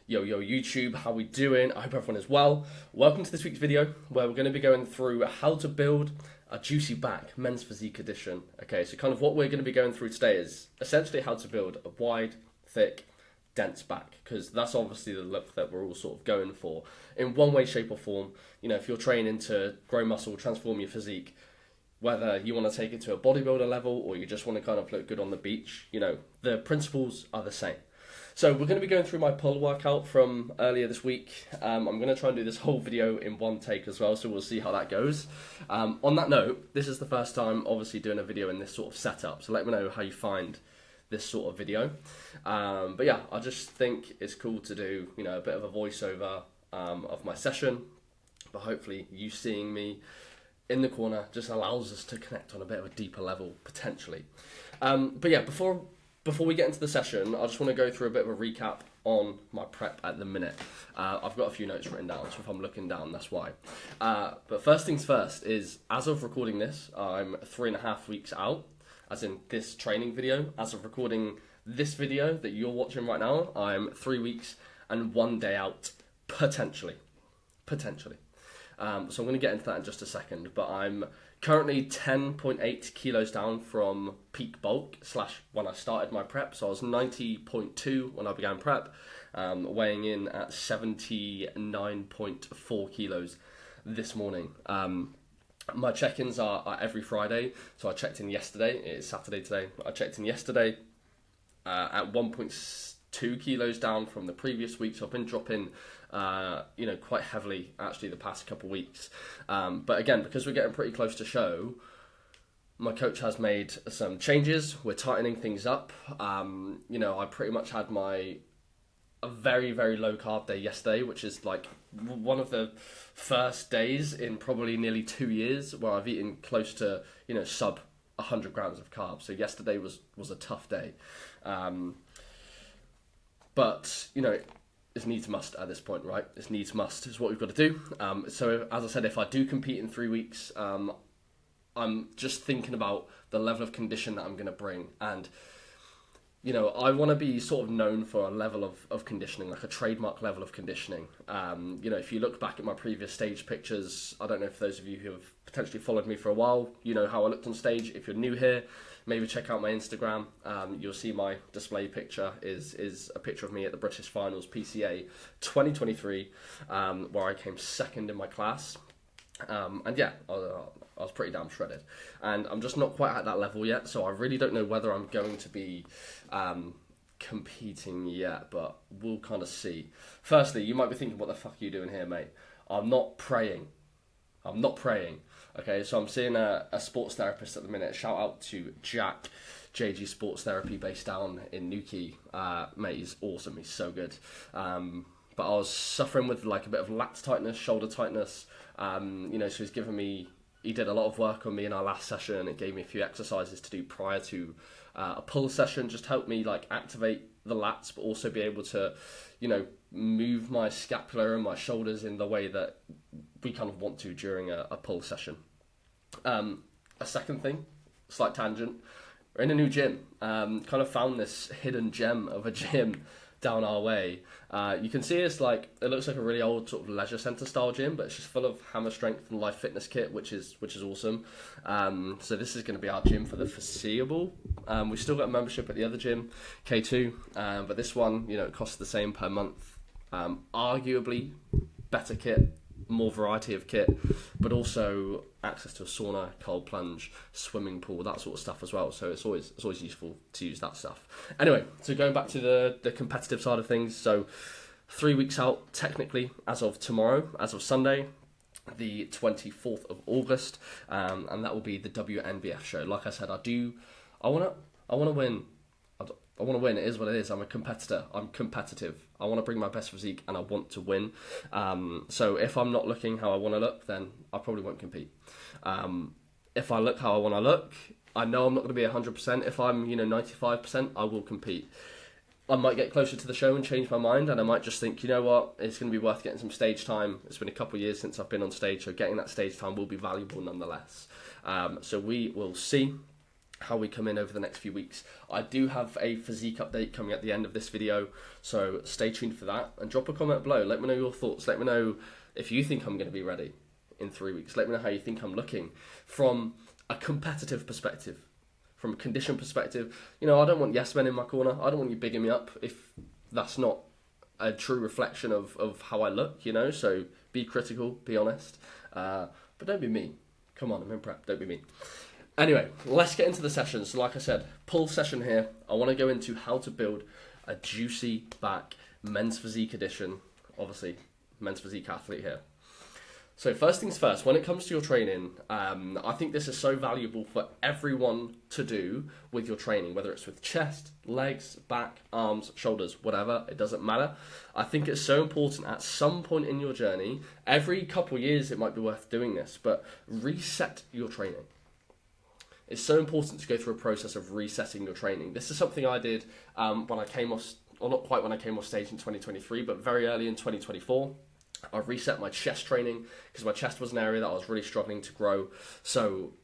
Yo YouTube, how we doing? I hope everyone is well. Welcome to this week's video where we're going to be going through how to build a juicy back men's physique edition. Okay, so kind of what we're going to be going through today is essentially how to build a wide, thick, dense back, because that's obviously the look that we're all sort of going for in one way, shape or form. You know, if you're training to grow muscle, transform your physique, whether you want to take it to a bodybuilder level or you just want to kind of look good on the beach, you know, the principles are the same. So we're going to be going through my pull workout from earlier this week. I'm going to try and do this whole video in one take as well, so we'll see how that goes. On that note, this is the first time obviously doing a video in this sort of setup, so let me know how you find this sort of video. But yeah, I just think it's cool to do, you know, a bit of a voiceover of my session, but hopefully you seeing me in the corner just allows us to connect on a bit of a deeper level potentially. But yeah, before we get into the session, I just want to go through a bit of a recap on my prep at the minute. I've got a few notes written down, so if I'm looking down, that's why. But first things first is, as of recording this, I'm 3.5 weeks out, as in this training video. As of recording this video that you're watching right now, I'm 3 weeks and 1 day out, potentially. So I'm going to get into that in just a second, but I'm currently 10.8 kilos down from peak bulk / when I started my prep. So I was 90.2 when I began prep, weighing in at 79.4 kilos this morning. My check-ins are every Friday, so I checked in yesterday. It's Saturday today. I checked in yesterday at 1.2 kilos down from the previous week, so I've been dropping quite heavily actually the past couple of weeks. But again, because we're getting pretty close to show, my coach has made some changes. We're tightening things up. I pretty much had a very, very low carb day yesterday, which is like one of the first days in probably nearly 2 years where I've eaten close to, sub 100 grams of carbs. So yesterday was a tough day. But, it's needs must at this point, right? It's needs must is what we've got to do. So as I said, if I do compete in 3 weeks, I'm just thinking about the level of condition that I'm going to bring. And, I want to be sort of known for a level of conditioning, like a trademark level of conditioning. If you look back at my previous stage pictures, I don't know if those of you who have potentially followed me for a while, you know how I looked on stage. If you're new here, maybe check out my Instagram. You'll see my display picture is a picture of me at the British Finals PCA 2023, where I came second in my class. And yeah, I was pretty damn shredded. And I'm just not quite at that level yet, so I really don't know whether I'm going to be competing yet, but we'll kind of see. Firstly, you might be thinking, what the fuck are you doing here, mate? I'm not praying. Okay, so I'm seeing a sports therapist at the minute. Shout out to Jack, JG Sports Therapy, based down in Newquay. Mate, he's awesome. He's so good. But I was suffering with like a bit of lats tightness, shoulder tightness. So he did a lot of work on me in our last session. It gave me a few exercises to do prior to a pull session, just help me like activate the lats, but also be able to, move my scapula and my shoulders in the way that we kind of want to during a pull session. A second thing, slight tangent, we're in a new gym. Kind of found this hidden gem of a gym down our way. You can see it looks like a really old sort of leisure centre style gym, but it's just full of hammer strength and life fitness kit, which is awesome. So this is going to be our gym for the foreseeable. We've still got a membership at the other gym, K2, but this one, it costs the same per month. Arguably better kit, more variety of kit, but also access to a sauna, cold plunge, swimming pool, that sort of stuff as well. So it's always useful to use that stuff. Anyway, so going back to the competitive side of things. So 3 weeks out, technically, as of tomorrow, as of Sunday, the 24th of August, and that will be the WNBF show. Like I said, I want to win. I want to win. It is what it is. I'm a competitor. I'm competitive. I want to bring my best physique and I want to win. So if I'm not looking how I want to look, then I probably won't compete. If I look how I want to look, I know I'm not going to be 100%. If I'm 95%, I will compete. I might get closer to the show and change my mind, and I might just think, you know what, it's going to be worth getting some stage time. It's been a couple of years since I've been on stage, so getting that stage time will be valuable nonetheless. So we will see. how we come in over the next few weeks. I do have a physique update coming at the end of this video, so stay tuned for that, and drop a comment below. Let me know your thoughts. Let me know if you think I'm going to be ready in 3 weeks. Let me know how you think I'm looking from a competitive perspective, from a condition perspective. You know, I don't want yes men in my corner. I don't want you bigging me up if that's not a true reflection of how I look, you know. So be critical, be honest, but don't be mean. Come on, I'm in prep, don't be mean. Anyway, let's get into the session. So like I said, pull session here. I want to go into how to build a juicy back men's physique edition. Obviously, men's physique athlete here. So first things first, when it comes to your training, I think this is so valuable for everyone to do with your training, whether it's with chest, legs, back, arms, shoulders, whatever, it doesn't matter. I think it's so important at some point in your journey, every couple of years it might be worth doing this, but reset your training. It's so important to go through a process of resetting your training. This is something I did when I came off, or not quite when I came off stage in 2023, but very early in 2024. I reset my chest training because my chest was an area that I was really struggling to grow. So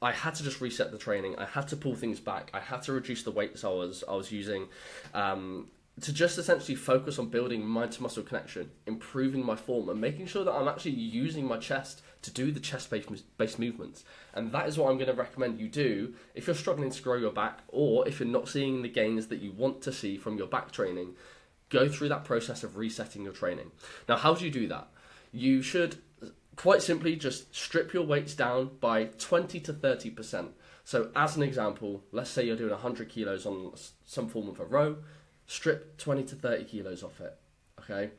I had to just reset the training. I had to pull things back. I had to reduce the weights I was using to just essentially focus on building mind to muscle connection, improving my form, and making sure that I'm actually using my chest to do the chest-based movements. And that is what I'm going to recommend you do if you're struggling to grow your back, or if you're not seeing the gains that you want to see from your back training. Go through that process of resetting your training. Now, how do you do that? You should quite simply just strip your weights down by 20 to 30%. So as an example, let's say you're doing 100 kilos on some form of a row, strip 20 to 30 kilos off it, okay?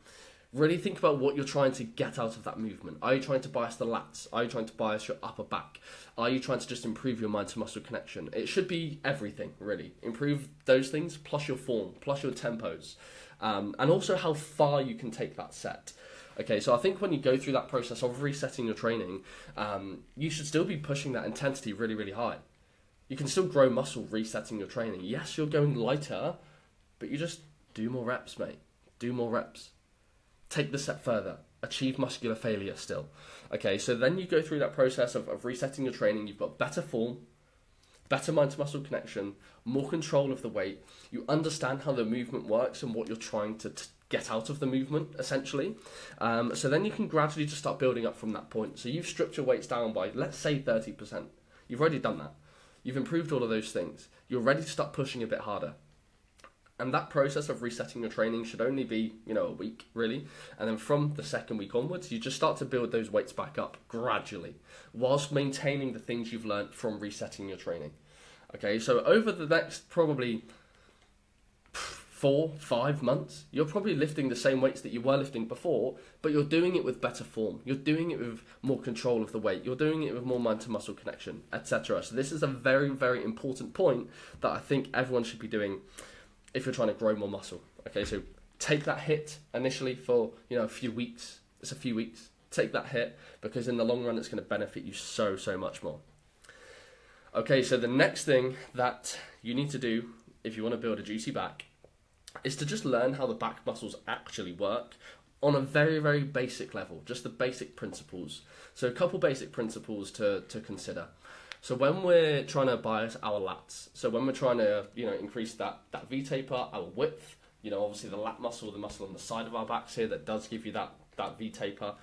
Really think about what you're trying to get out of that movement. Are you trying to bias the lats? Are you trying to bias your upper back? Are you trying to just improve your mind to muscle connection? It should be everything, really. Improve those things, plus your form, plus your tempos. And also how far you can take that set. Okay, so I think when you go through that process of resetting your training, you should still be pushing that intensity really, really high. You can still grow muscle resetting your training. Yes, you're going lighter, but you just do more reps, mate. Do more reps. Take the step further. Achieve muscular failure still. Okay, so then you go through that process of resetting your training. You've got better form, better mind to muscle connection, more control of the weight. You understand how the movement works and what you're trying to get out of the movement, essentially. So then you can gradually just start building up from that point. So you've stripped your weights down by, let's say, 30%. You've already done that. You've improved all of those things. You're ready to start pushing a bit harder. And that process of resetting your training should only be, a week, really. And then from the second week onwards, you just start to build those weights back up gradually, whilst maintaining the things you've learned from resetting your training. Okay, so over the next probably 4-5 months, you're probably lifting the same weights that you were lifting before, but you're doing it with better form. You're doing it with more control of the weight. You're doing it with more mind to muscle connection, etc. So this is a very, very important point that I think everyone should be doing if you're trying to grow more muscle. Okay, so take that hit initially for, a few weeks. It's a few weeks. Take that hit, because in the long run, it's going to benefit you so, so much more. Okay, so the next thing that you need to do if you want to build a juicy back is to just learn how the back muscles actually work on a very, very basic level, just the basic principles. So a couple basic principles to consider. So when we're trying to bias our lats, so when we're trying to, increase that V-taper, our width, obviously the lat muscle, the muscle on the side of our backs here that does give you that V-taper.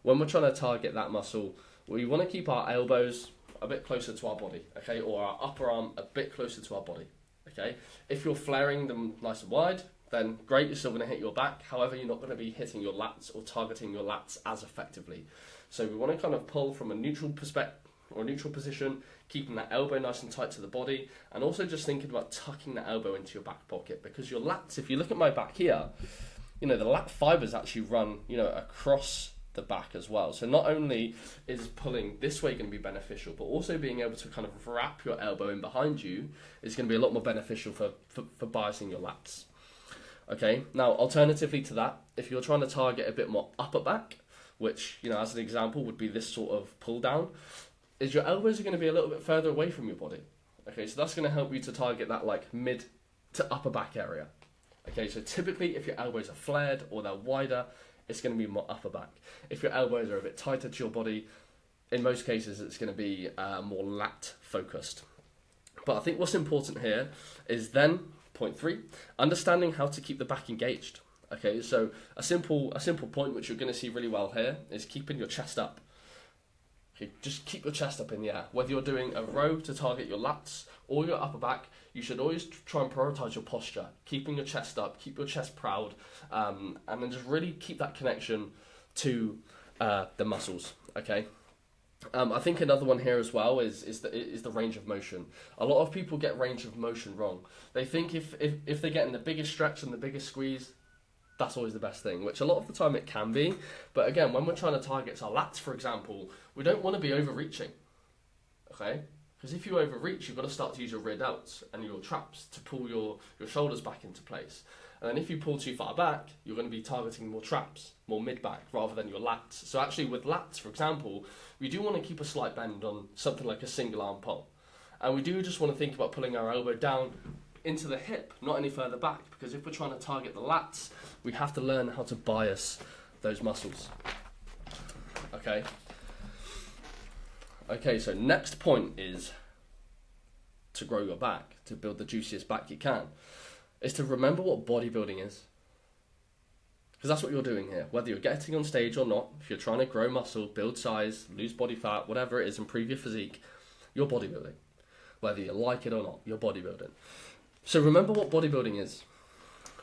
When we're trying to target that muscle, we want to keep our elbows a bit closer to our body, okay, or our upper arm a bit closer to our body, okay. If you're flaring them nice and wide, then great, you're still going to hit your back. However, you're not going to be hitting your lats or targeting your lats as effectively. So we want to kind of pull from a neutral perspective, or a neutral position, keeping that elbow nice and tight to the body, and also just thinking about tucking that elbow into your back pocket, because your lats, if you look at my back here, the lat fibers actually run, across the back as well. So not only is pulling this way going to be beneficial, but also being able to kind of wrap your elbow in behind you is going to be a lot more beneficial for biasing your lats. Okay, now alternatively to that, if you're trying to target a bit more upper back, which, as an example would be this sort of pull down, is your elbows are going to be a little bit further away from your body. Okay, so that's going to help you to target that like mid to upper back area. Okay, so typically if your elbows are flared or they're wider, it's going to be more upper back. If your elbows are a bit tighter to your body, in most cases it's going to be more lat focused. But I think what's important here is then, point 3, understanding how to keep the back engaged. Okay, so a simple point which you're going to see really well here is keeping your chest up. Okay, just keep your chest up in the air. Whether you're doing a row to target your lats or your upper back, you should always try and prioritize your posture, keeping your chest up, keep your chest proud, and then just really keep that connection to the muscles. Okay. I think another one here as well is the range of motion. A lot of people get range of motion wrong. They think if they're getting the biggest stretch and the biggest squeeze, that's always the best thing, which a lot of the time it can be. But again, when we're trying to target our lats, for example, we don't want to be overreaching, okay? Because if you overreach, you've got to start to use your rear delts and your traps to pull your shoulders back into place. And then if you pull too far back, you're going to be targeting more traps, more mid-back, rather than your lats. So actually with lats, for example, we do want to keep a slight bend on something like a single arm pull. And we do just want to think about pulling our elbow down into the hip, not any further back, because if we're trying to target the lats, we have to learn how to bias those muscles. Okay, so next point is to grow your back, to build the juiciest back you can, is to remember what bodybuilding is. Because that's what you're doing here. Whether you're getting on stage or not, if you're trying to grow muscle, build size, lose body fat, whatever it is, improve your physique, you're bodybuilding. Whether you like it or not, you're bodybuilding. So remember what bodybuilding is.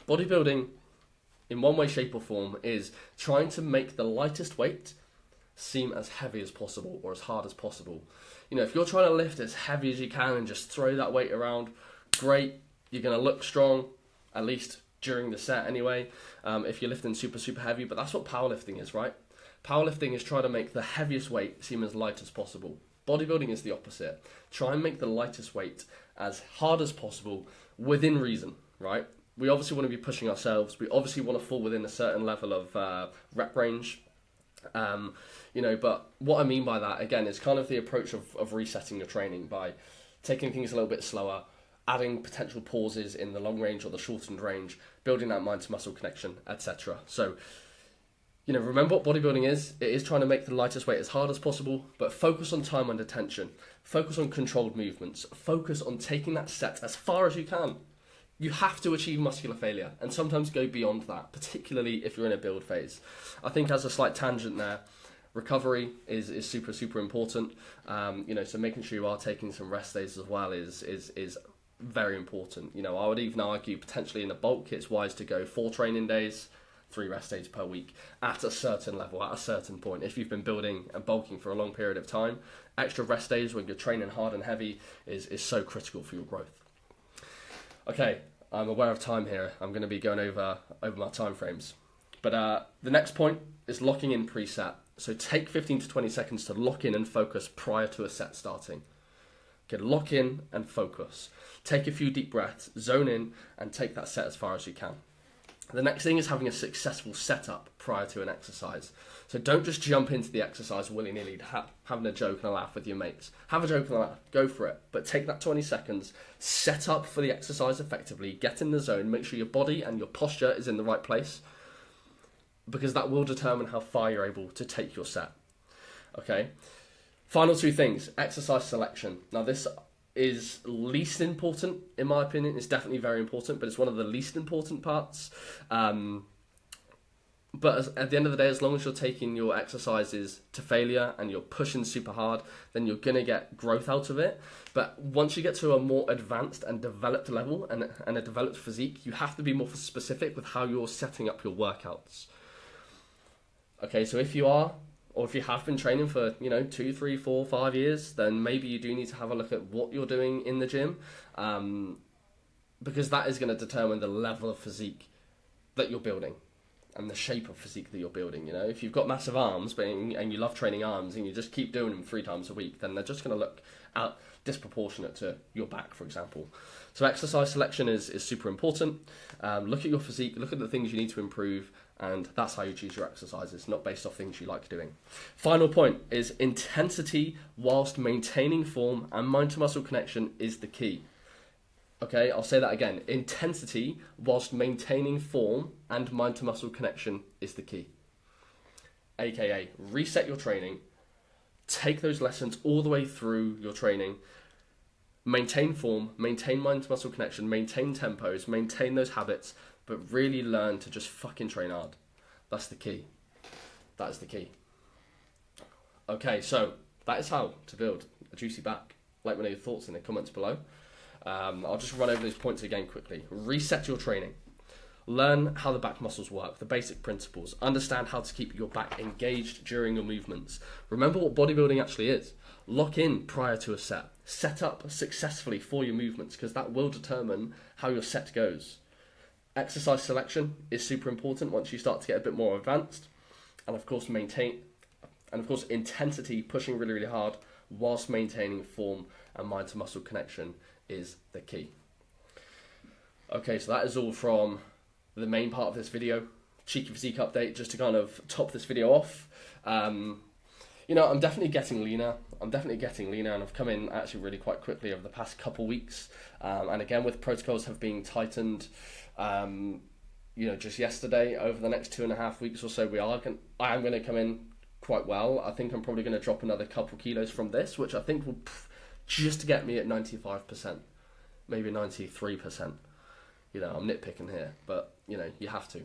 Bodybuilding, in one way, shape or form, is trying to make the lightest weight seem as heavy as possible or as hard as possible. You know, if you're trying to lift as heavy as you can and just throw that weight around, great, you're going to look strong, at least during the set anyway, if you're lifting super, super heavy. But that's what powerlifting is, right? Powerlifting is trying to make the heaviest weight seem as light as possible. Bodybuilding is the opposite. Try and make the lightest weight as hard as possible within reason, right? We obviously want to be pushing ourselves. We obviously want to fall within a certain level of rep range. But what I mean by that, again, is kind of the approach of resetting your training by taking things a little bit slower, adding potential pauses in the long range or the shortened range, building that mind to muscle connection, etc. So, remember what bodybuilding is. It is trying to make the lightest weight as hard as possible, but focus on time under tension. Focus on controlled movements. Focus on taking that set as far as you can. You have to achieve muscular failure and sometimes go beyond that, particularly if you're in a build phase. I think as a slight tangent there, recovery is super, super important. So making sure you are taking some rest days as well is very important. I would even argue potentially in a bulk, it's wise to go 4 training days, 3 rest days per week at a certain level, at a certain point. If you've been building and bulking for a long period of time, extra rest days when you're training hard and heavy is so critical for your growth. Okay, I'm aware of time here. I'm going to be going over my time frames. But the next point is locking in preset. So take 15 to 20 seconds to lock in and focus prior to a set starting. Okay, lock in and focus. Take a few deep breaths, zone in, and take that set as far as you can. The next thing is having a successful setup prior to an exercise. So don't just jump into the exercise willy-nilly, having a joke and a laugh with your mates. Have a joke and a laugh, go for it. But take that 20 seconds, set up for the exercise effectively, get in the zone, make sure your body and your posture is in the right place, because that will determine how far you're able to take your set. Okay? Final 2 things, exercise selection. Now this is least important, in my opinion. It's definitely very important, but it's one of the least important parts. But at the end of the day, as long as you're taking your exercises to failure and you're pushing super hard, then you're going to get growth out of it. But once you get to a more advanced and developed level and a developed physique, you have to be more specific with how you're setting up your workouts. Okay, so if you are, or if you have been training for, 2, 3, 4, 5 years, then maybe you do need to have a look at what you're doing in the gym, because that is going to determine the level of physique that you're building and the shape of physique that you're building. If you've got massive arms and you love training arms and you just keep doing them 3 times a week, then they're just going to look out disproportionate to your back, for example. So exercise selection is super important. Look at your physique, look at the things you need to improve, and that's how you choose your exercises, not based off things you like doing. Final point is intensity whilst maintaining form and mind to muscle connection is the key. Okay, I'll say that again. Intensity whilst maintaining form and mind to muscle connection is the key. AKA, reset your training, take those lessons all the way through your training, Maintain form, maintain mind-to-muscle connection, maintain tempos, maintain those habits, but really learn to just fucking train hard. That's the key. That is the key. Okay, so that is how to build a juicy back. Let me know your thoughts in the comments below. I'll just run over those points again quickly. Reset your training. Learn how the back muscles work, the basic principles. Understand how to keep your back engaged during your movements. Remember what bodybuilding actually is. Lock in prior to a set. Set up successfully for your movements, because that will determine how your set goes. Exercise selection is super important once you start to get a bit more advanced. And of course, intensity, pushing really, really hard whilst maintaining form and mind to muscle connection is the key. Okay, so that is all from the main part of this video. Cheeky physique update, just to kind of top this video off. You know, I'm definitely getting leaner, and I've come in actually really quite quickly over the past couple weeks. And again, with protocols have been tightened, you know, just yesterday, over the next 2.5 weeks or so, I am going to come in quite well. I think I'm probably going to drop another couple kilos from this, which I think will just get me at 95%, maybe 93%. You know, I'm nitpicking here, but you know, you have to.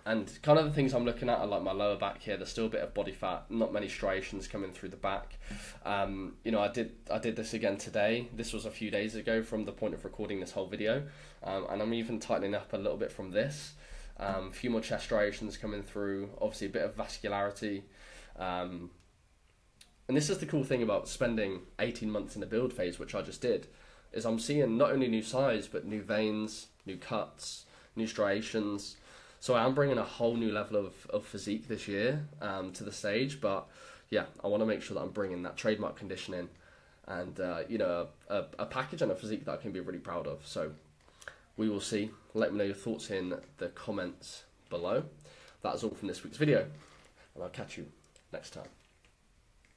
And kind of the things I'm looking at are like my lower back here. There's still a bit of body fat, not many striations coming through the back. You know, I did this again today. This was a few days ago from the point of recording this whole video. And I'm even tightening up a little bit from this. A few more chest striations coming through, obviously a bit of vascularity. And this is the cool thing about spending 18 months in the build phase, which I just did, is I'm seeing not only new size, but new veins, new cuts, new striations. So I am bringing a whole new level of physique this year to the stage. But yeah, I want to make sure that I'm bringing that trademark conditioning and, you know, a package and a physique that I can be really proud of. So we will see. Let me know your thoughts in the comments below. That is all from this week's video, and I'll catch you next time.